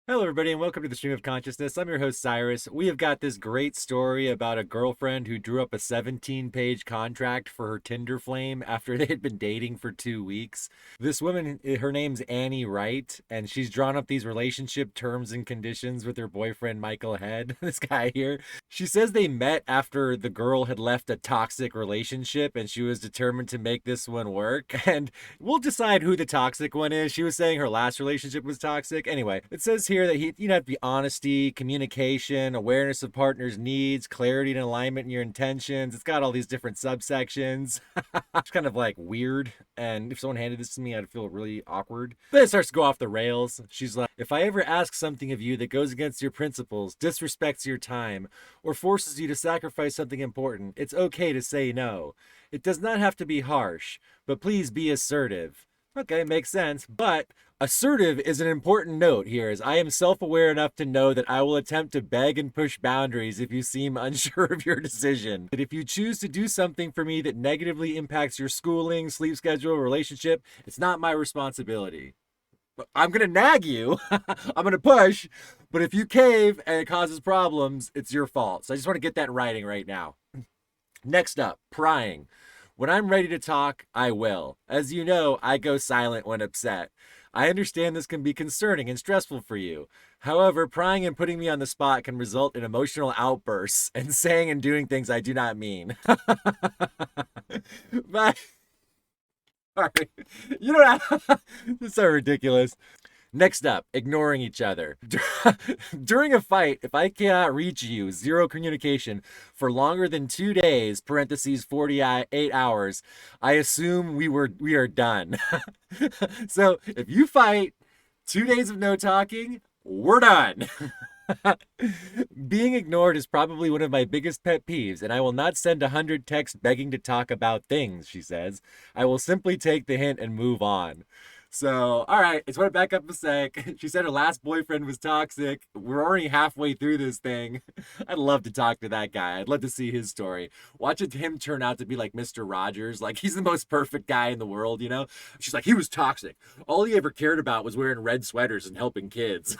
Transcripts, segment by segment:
Hello, everybody, and welcome to the Stream of Consciousness. I'm your host, Cyrus. We have got this great story about a girlfriend who drew up a 17-page contract for her Tinder flame after they had been dating for 2 weeks. This woman, her name's Annie Wright, and she's drawn up these relationship terms and conditions with her boyfriend, Michael Head, this guy here. She says they met after the girl had left a toxic relationship, and she was determined to make this one work. And we'll decide who the toxic one is. She was saying her last relationship was toxic. Anyway, it says here that have to be honesty, communication, awareness of partner's needs, clarity and alignment in your intentions. It's got all these different subsections. It's kind of like weird. And if someone handed this to me, I'd feel really awkward. Then it starts to go off the rails. She's like, if I ever ask something of you that goes against your principles, disrespects your time, or forces you to sacrifice something important, it's okay to say no. It does not have to be harsh, but please be assertive. Okay, makes sense. But assertive is an important note here, as I am self-aware enough to know that I will attempt to beg and push boundaries if you seem unsure of your decision. That if you choose to do something for me that negatively impacts your schooling, sleep schedule, relationship, it's not my responsibility. I'm going to nag you. I'm going to push. But if you cave and it causes problems, it's your fault. So I just want to get that in writing right now. Next up, prying. When I'm ready to talk, I will. As you know, I go silent when upset. I understand this can be concerning and stressful for you. However, prying and putting me on the spot can result in emotional outbursts and saying and doing things I do not mean. But, sorry. You don't have, it's so ridiculous. Next up, ignoring each other. During a fight, if I cannot reach you, zero communication, for longer than 2 days, parentheses 48 hours, I assume we are done. So if you fight, 2 days of no talking, we're done. Being ignored is probably one of my biggest pet peeves, and I will not send 100 texts begging to talk about things, she says. I will simply take the hint and move on. So, all right, I just want to back up a sec. She said her last boyfriend was toxic. We're already halfway through this thing. I'd love to talk to that guy. I'd love to see his story. Watch him turn out to be like Mr. Rogers. Like, he's the most perfect guy in the world, you know? She's like, he was toxic. All he ever cared about was wearing red sweaters and helping kids.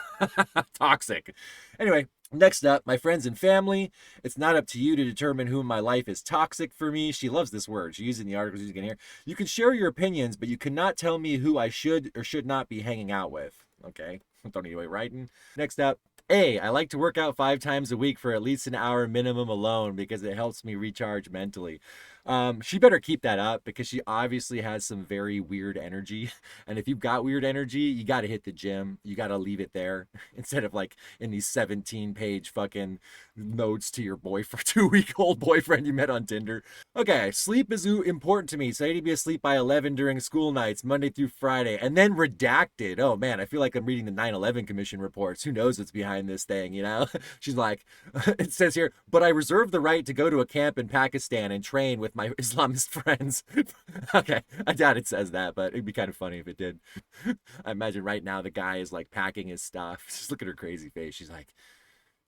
Toxic. Anyway, next up, my friends and family. It's not up to you to determine who in my life is toxic for me. She loves this word. She uses it in the articles you can hear. You can share your opinions, but you cannot tell me who I should or should not be hanging out with. Okay, don't need to wait writing. Next up, I like to work out 5 times a week for at least an hour minimum alone because it helps me recharge mentally. She better keep that up because she obviously has some very weird energy. And if you've got weird energy, you got to hit the gym. You got to leave it there instead of like in these 17-page fucking notes to your boyfriend, 2-week-old boyfriend you met on Tinder. Okay, sleep is important to me, so I need to be asleep by 11 during school nights, Monday through Friday, and then redacted. Oh man, I feel like I'm reading the 9/11 Commission reports. Who knows what's behind this thing, you know? She's like, it says here, but I reserve the right to go to a camp in Pakistan and train with my Islamist friends. Okay, I doubt it says that, but it'd be kind of funny if it did. I imagine right now the guy is like packing his stuff. Just look at her crazy face. She's like,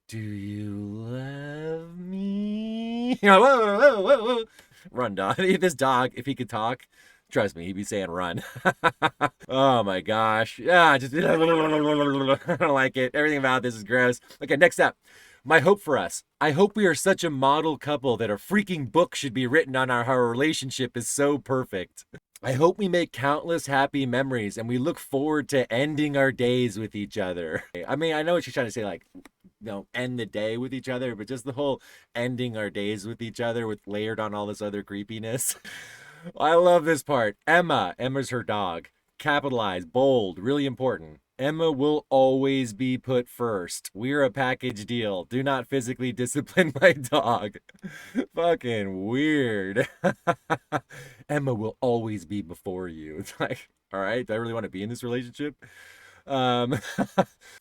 do you love me? You know, whoa, whoa, whoa, whoa. Run, dog. This dog, if he could talk, trust me, he'd be saying run. Oh my gosh. Yeah, just I don't like it. Everything about this is gross. Okay, next up. My hope for us. I hope we are such a model couple that a freaking book should be written on our relationship is so perfect. I hope we make countless happy memories and we look forward to ending our days with each other. I mean, I know what she's trying to say, like, end the day with each other, but just the whole ending our days with each other with layered on all this other creepiness. I love this part. Emma's her dog. Capitalized, bold, really important. Emma will always be put first. We're a package deal. Do not physically discipline my dog. Fucking weird. Emma will always be before you. It's like, all right, do I really want to be in this relationship? Um,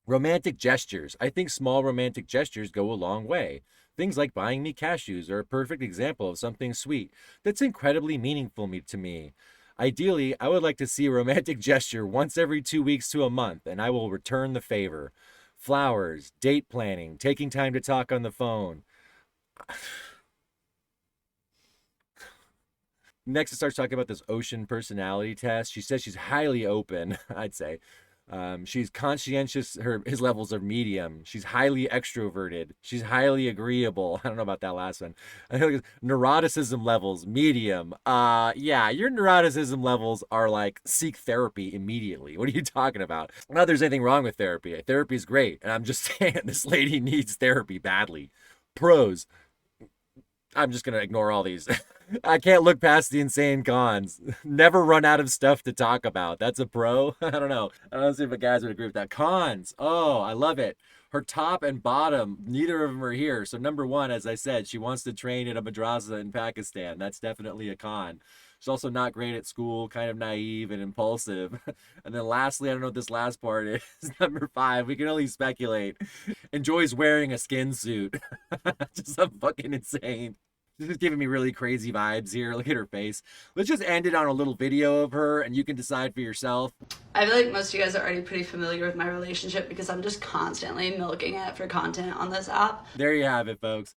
romantic gestures. I think small romantic gestures go a long way. Things like buying me cashews are a perfect example of something sweet that's incredibly meaningful to me. Ideally, I would like to see a romantic gesture once every 2 weeks to a month, and I will return the favor. Flowers, date planning, taking time to talk on the phone. Next, it starts talking about this ocean personality test. She says she's highly open, I'd say. She's conscientious. His levels are medium. She's highly extroverted. She's highly agreeable. I don't know about that last one. I think neuroticism levels medium. Yeah, your neuroticism levels are like seek therapy immediately. What are you talking about? Not that there's anything wrong with therapy. Therapy's great, and I'm just saying this lady needs therapy badly. Pros. I'm just gonna ignore all these. I can't look past the insane cons. Never run out of stuff to talk about. That's a pro. I don't know. I don't see if the guys would agree with that. Cons. Oh, I love it. Her top and bottom, neither of them are here. So number one, as I said, she wants to train at a madrasa in Pakistan. That's definitely a con. She's also not great at school, kind of naive and impulsive. And then lastly, I don't know what this last part is. Number five, we can only speculate. Enjoys wearing a skin suit. Just so fucking insane. This is giving me really crazy vibes here. Look at her face. Let's just end it on a little video of her and you can decide for yourself. I feel like most of you guys are already pretty familiar with my relationship because I'm just constantly milking it for content on this app. There you have it, folks.